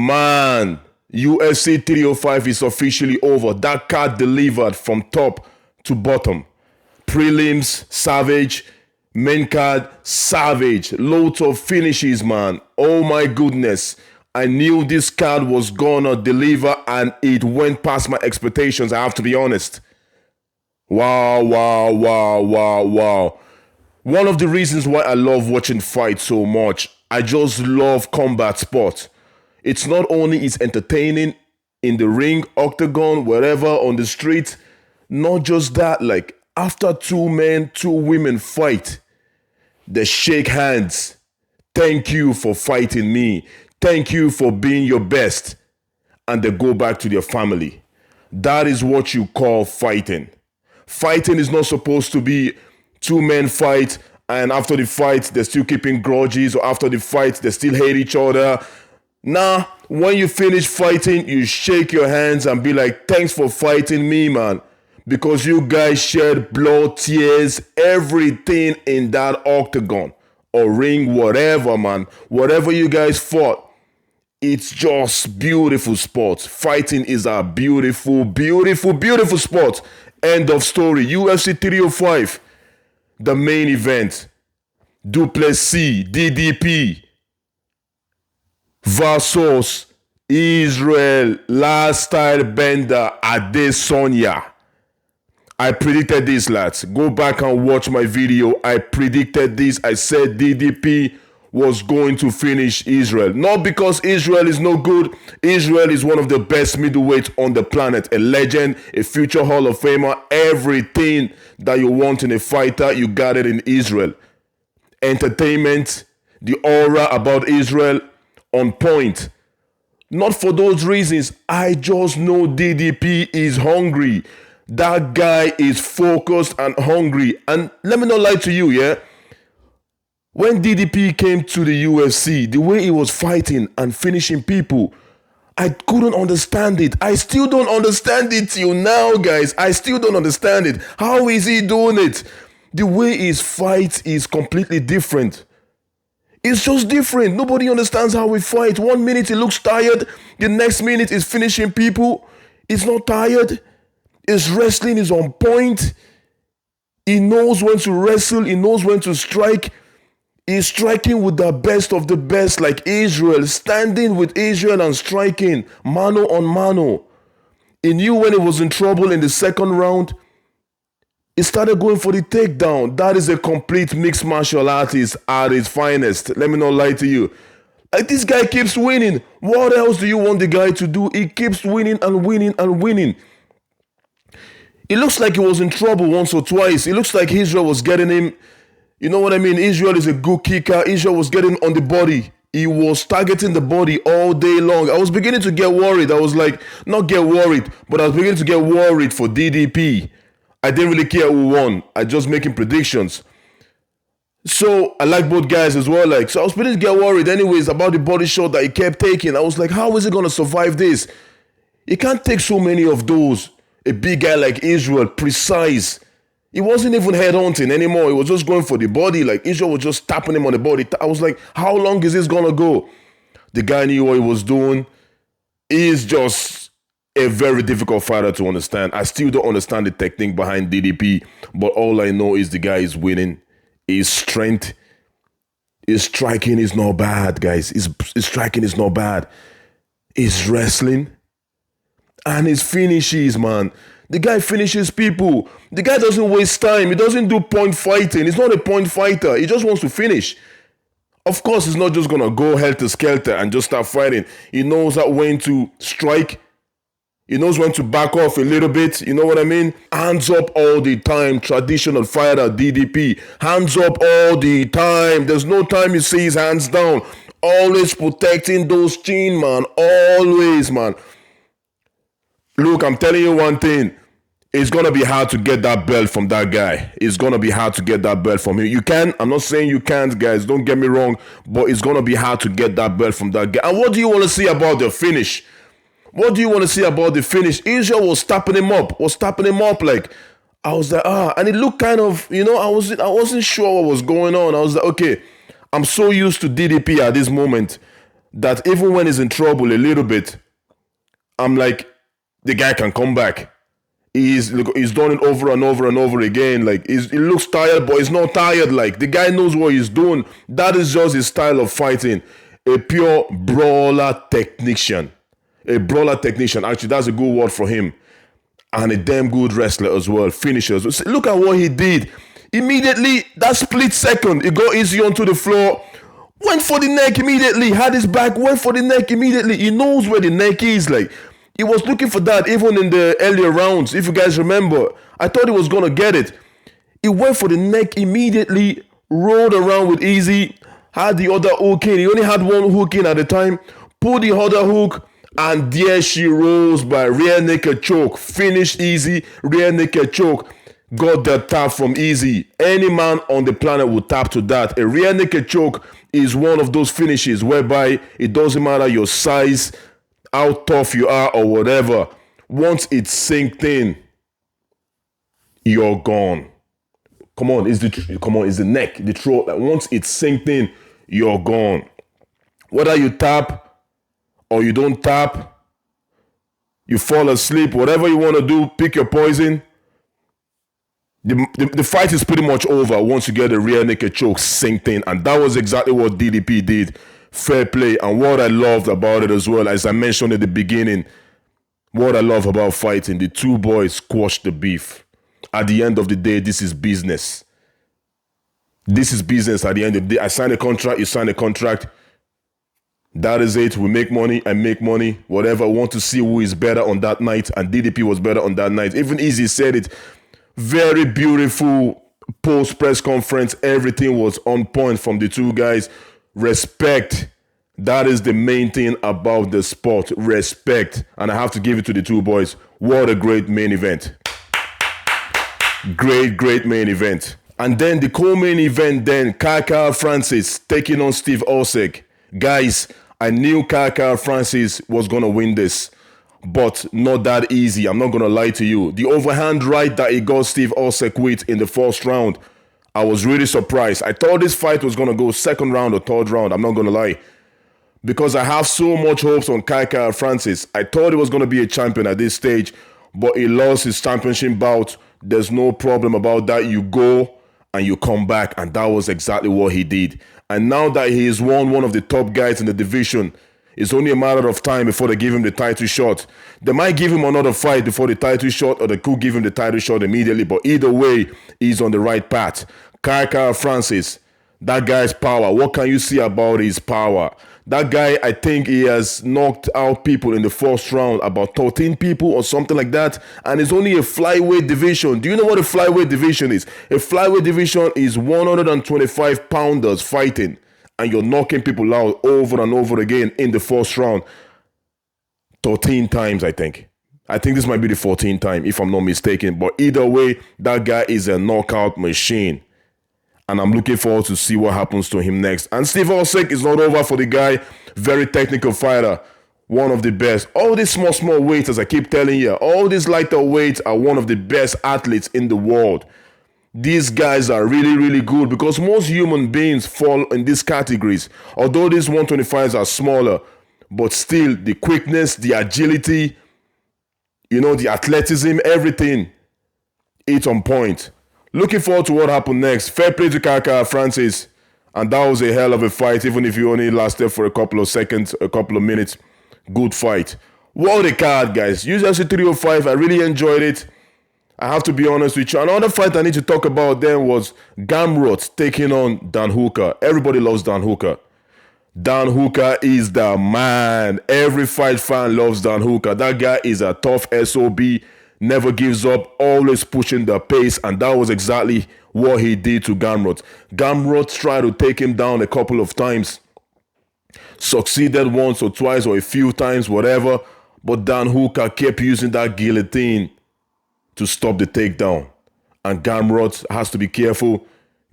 Man, UFC 305 is officially over. That card delivered from top to bottom. Prelims, savage. Main card, savage. Loads of finishes, man. Oh my goodness. I knew this card was gonna deliver and it went past my expectations, I have to be honest. Wow. One of the reasons why I love watching fights so much, I just love combat sport. It's not only is entertaining in the ring, octagon, wherever, on the street. Not just that, like after two men, two women fight, they shake hands. Thank you for fighting me. Thank you for being your best. And they go back to their family. That is what you call fighting. Fighting is not supposed to be two men fight and after the fight they're still keeping grudges, or after the fight they still hate each other. Nah, when you finish fighting, you shake your hands and be like, thanks for fighting me, man. Because you guys shed blood, tears, everything in that octagon or ring, whatever, man. Whatever you guys fought, it's just beautiful sport. Fighting is a beautiful sport. End of story. UFC 305, the main event. Duplessis, DDP versus Israel last style bender Adesanya. I predicted this, lads. Go back and watch my video. I predicted this. I said DDP was going to finish Israel. Not because Israel is no good. Israel is one of the best middleweights on the planet. A legend, a future Hall of Famer. Everything that you want in a fighter, you got it in Israel. Entertainment, the aura about Israel, on point. Not for those reasons. I just know DDP is hungry. That guy is focused and hungry. And let me not lie to you, yeah? When DDP came to the UFC, the way he was fighting and finishing people, I couldn't understand it. I still don't understand it till now, guys. I still don't understand it. How is he doing it? The way his fight is completely different. It's just different. Nobody understands how we fight. 1 minute he looks tired. The next minute he's finishing people. He's not tired. His wrestling is on point. He knows when to wrestle. He knows when to strike. He's striking with the best of the best, like Israel, standing with Israel and striking mano on mano. He knew when he was in trouble in the second round. He started going for the takedown. That is a complete mixed martial artist at his finest. Let me not lie to you. Like, this guy keeps winning. What else do you want the guy to do? He keeps winning and winning and winning. It looks like he was in trouble once or twice. It looks like Israel was getting him. You know what I mean? Israel is a good kicker. Israel was getting on the body. He was targeting the body all day long. I was beginning to get worried. I was like, not get worried, but I was beginning to get worried for DDP. I didn't really care who won. I just making predictions. So I like both guys as well. So I was beginning to get worried anyways about the body shot that he kept taking. I was like, how is he going to survive this? He can't take so many of those. A big guy like Israel, precise. He wasn't even head hunting anymore. He was just going for the body. Like, Israel was just tapping him on the body. I was like, how long is this gonna go? The guy knew what he was doing. He is just a very difficult fighter to understand. I still don't understand the technique behind DDP, but all I know is the guy is winning. His strength, his striking is not bad, guys. His striking is not bad. His wrestling and his finishes, man. The guy finishes people. The guy doesn't waste time. He doesn't do point fighting. He's not a point fighter. He just wants to finish. Of course, he's not just going to go helter-skelter and just start fighting. He knows when to strike. He knows when to back off a little bit. You know what I mean? Hands up all the time. Traditional fighter, DDP. Hands up all the time. There's no time you see his hands down. Always protecting those chin, man. Always, man. Look, I'm telling you one thing. It's going to be hard to get that belt from that guy. It's going to be hard to get that belt from him. You can. I'm not saying you can't, guys. Don't get me wrong. But it's going to be hard to get that belt from that guy. And what do you want to see about the finish? What do you want to see about the finish? Israel was tapping him up. Like, I was like, and it looked kind of, I wasn't sure what was going on. I was like, okay, I'm so used to DDP at this moment. that even when he's in trouble a little bit, I'm like, the guy can come back. He's done it over and over and over again. Like, he looks tired, but he's not tired. Like, the guy knows what he's doing. That is just his style of fighting. A pure brawler technician. A brawler technician. Actually, that's a good word for him. And a damn good wrestler as well. Finishers. Look at what he did. Immediately, that split second, he got Izzy onto the floor. Went for the neck immediately. Had his back. Went for the neck immediately. He knows where the neck is. Like, he was looking for that even in the earlier rounds. If you guys remember, I thought he was going to get it. He went for the neck immediately, rolled around with Izzy, had the other hook in. He only had one hook in at the time. Pulled the other hook, and there she rolls by rear naked choke. Finished Izzy, rear naked choke. Got the tap from Izzy. Any man on the planet would tap to that. A rear naked choke is one of those finishes whereby it doesn't matter your size, how tough you are or whatever. Once it's synced in, you're gone. Come on, it's the neck, the throat. Like, once it's synced in, you're gone. Whether you tap or you don't tap, you fall asleep, whatever you want to do, pick your poison. The fight is pretty much over once you get a rear naked choke synced in. And that was exactly what DDP did. Fair play. And what I loved about it as well, as I mentioned at the beginning, what I love about fighting, the two boys squashed the beef. At the end of the day, this is business. This is business at the end of the day. I signed a contract, you sign a contract. That is it. We make money, I make money. Whatever. I want to see who is better on that night. And DDP was better on that night. Even Izzy said it. Very beautiful post-press conference. Everything was on point from the two guys. Respect. That is the main thing about the sport. Respect. And I have to give it to the two boys. What a great main event. Great main event. And then the co-main event then, Kaka Francis taking on Steve Osek. Guys, I knew Kaka Francis was going to win this. But not that easy. I'm not going to lie to you. The overhand right that he got Steve Osek with in the first round, I was really surprised. I thought this fight was going to go second round or third round. I'm not going to lie. Because I have so much hopes on Kaka Francis. I thought he was going to be a champion at this stage, but he lost his championship bout. There's no problem about that. You go and you come back, and that was exactly what he did. And now that he is one of the top guys in the division, it's only a matter of time before they give him the title shot. They might give him another fight before the title shot, or they could give him the title shot immediately. But either way, he's on the right path. Kaka Francis, that guy's power. What can you see about his power? That guy, I think he has knocked out people in the first round, about 13 people or something like that. And it's only a flyweight division. Do you know what a flyweight division is? A flyweight division is 125 pounders fighting. And you're knocking people out over and over again in the first round. 13 times, I think. I think this might be the 14th time, if I'm not mistaken. But either way, that guy is a knockout machine. And I'm looking forward to see what happens to him next. And Steve Osek is not over for the guy. Very technical fighter. One of the best. All these small weights, as I keep telling you, all these lighter weights are one of the best athletes in the world. These guys are really good because most human beings fall in these categories. Although these 125s are smaller, but still the quickness, the agility, the athleticism, everything, it's on point. Looking forward to what happened next. Fair play to Kaka Francis. And that was a hell of a fight, even if you only lasted for a couple of seconds, a couple of minutes. Good fight. What a card, guys. UFC 305, I really enjoyed it. I have to be honest with you. Another fight I need to talk about then was Gamrot taking on Dan Hooker. Everybody loves Dan Hooker. Dan Hooker is the man. Every fight fan loves Dan Hooker. That guy is a tough SOB. Never gives up. Always pushing the pace. And that was exactly what he did to Gamrot. Gamrot tried to take him down a couple of times. Succeeded once or twice or a few times, whatever. But Dan Hooker kept using that guillotine to stop the takedown. And Gamrot has to be careful.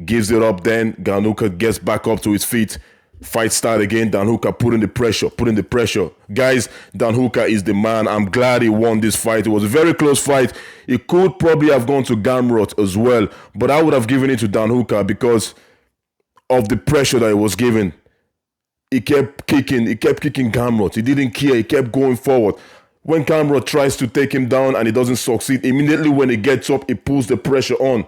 Gives it up then. Dan Hooker gets back up to his feet. Fight start again. Dan Hooker putting the pressure. Guys, Dan Hooker is the man. I'm glad he won this fight. It was a very close fight. It could probably have gone to Gamrot as well. But I would have given it to Dan Hooker because of the pressure that he was given. he kept kicking Gamrot. He didn't care. He kept going forward. When Gamrot tries to take him down and he doesn't succeed, immediately when he gets up, he pulls the pressure on.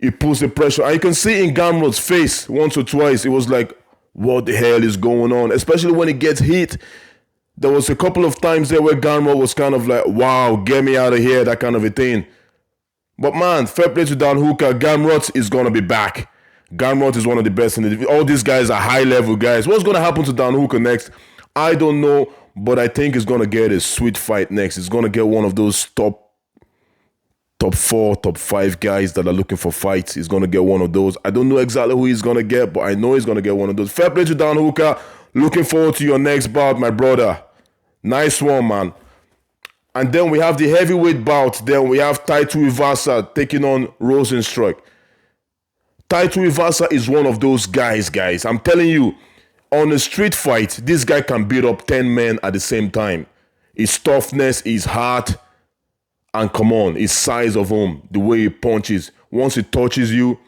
He pulls the pressure. And you can see in Gamrot's face once or twice, it was like, what the hell is going on? Especially when he gets hit. There was a couple of times there where Gamrot was kind of like, wow, get me out of here, that kind of a thing. But man, fair play to Dan Hooker. Gamrot is going to be back. Gamrot is one of the best in the division. All these guys are high-level guys. What's going to happen to Dan Hooker next? I don't know, but I think he's going to get a sweet fight next. He's going to get one of those top 4, top 5 guys that are looking for fights. He's going to get one of those. I don't know exactly who he's going to get, but I know he's going to get one of those. Fair play to Dan Hooker. Looking forward to your next bout, my brother. Nice one, man. And then we have the heavyweight bout. Then we have Taito Ivasa taking on Rozenstruik. Taito Ivasa is one of those guys. I'm telling you, on a street fight, this guy can beat up 10 men at the same time. His toughness, his heart, and come on, his size of him, the way he punches. Once he touches you,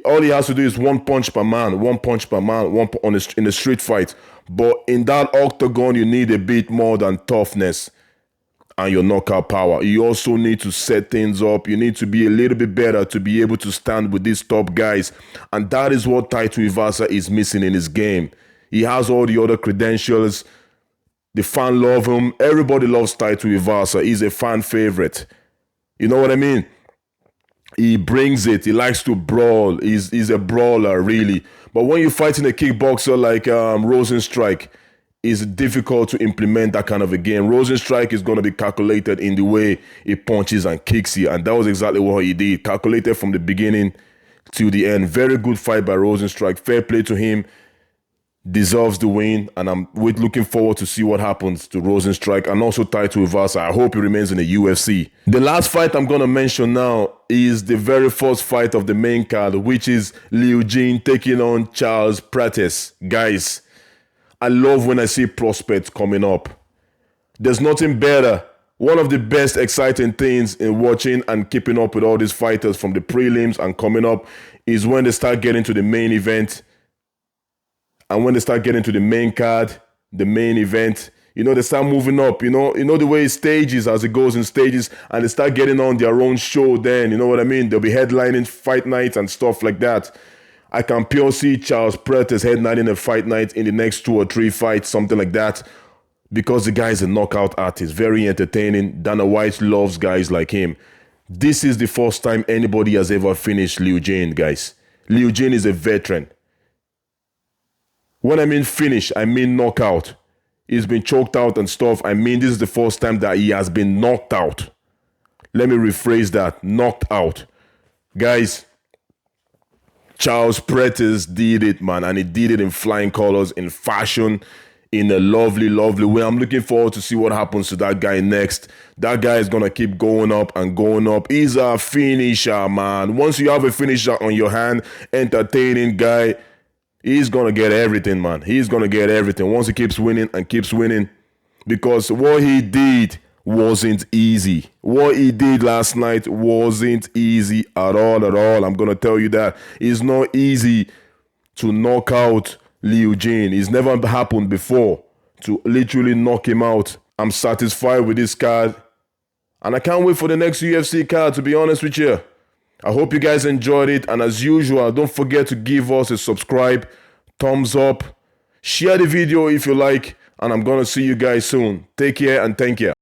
all he has to do is one punch per man, in a street fight. But in that octagon, you need a bit more than toughness and your knockout power. You also need to set things up. You need to be a little bit better to be able to stand with these top guys. And that is what Taito Ivasa is missing in his game. He has all the other credentials. The fan love him. Everybody loves Taito Ivasa. He's a fan favorite. You know what I mean? He brings it. He likes to brawl. He's a brawler, really. But when you're fighting a kickboxer like Rozenstruik, it's difficult to implement that kind of a game. Rozenstruik is going to be calculated in the way he punches and kicks you. And that was exactly what he did. Calculated from the beginning to the end. Very good fight by Rozenstruik. Fair play to him. Deserves the win. And I'm looking forward to see what happens to Rozenstruik and also Taito Ivasa. I hope he remains in the UFC. The last fight I'm going to mention now is the very first fight of the main card, which is Liu Jin taking on Charles Prates. Guys, I love when I see prospects coming up. There's nothing better. One of the best exciting things in watching and keeping up with all these fighters from the prelims and coming up is when they start getting to the main event. And when they start getting to the main card, the main event, you know, they start moving up, you know the way it stages as it goes in stages, and they start getting on their own show then, you know what I mean? They'll be headlining fight nights and stuff like that. I can pure see Charles Prates headlining a fight night in the next 2 or 3 fights, something like that, because the guy is a knockout artist, very entertaining. Dana White loves guys like him. This is the first time anybody has ever finished Liu Jin, guys. Liu Jin is a veteran. When I mean finish, I mean knockout. He's been choked out and stuff. I mean, this is the first time that he has been knocked out. Let me rephrase that. Knocked out. Guys, Charles Prates did it, man. And he did it in flying colors, in fashion, in a lovely, lovely way. I'm looking forward to see what happens to that guy next. That guy is going to keep going up and going up. He's a finisher, man. Once you have a finisher on your hand, entertaining guy, he's going to get everything, man. He's going to get everything once he keeps winning and keeps winning. Because what he did wasn't easy. What he did last night wasn't easy at all, I'm going to tell you that. It's not easy to knock out Liu Jin. It's never happened before to literally knock him out. I'm satisfied with this card. And I can't wait for the next UFC card, to be honest with you. I hope you guys enjoyed it. And as usual, don't forget to give us a subscribe, thumbs up, share the video if you like. And I'm going to see you guys soon. Take care and thank you.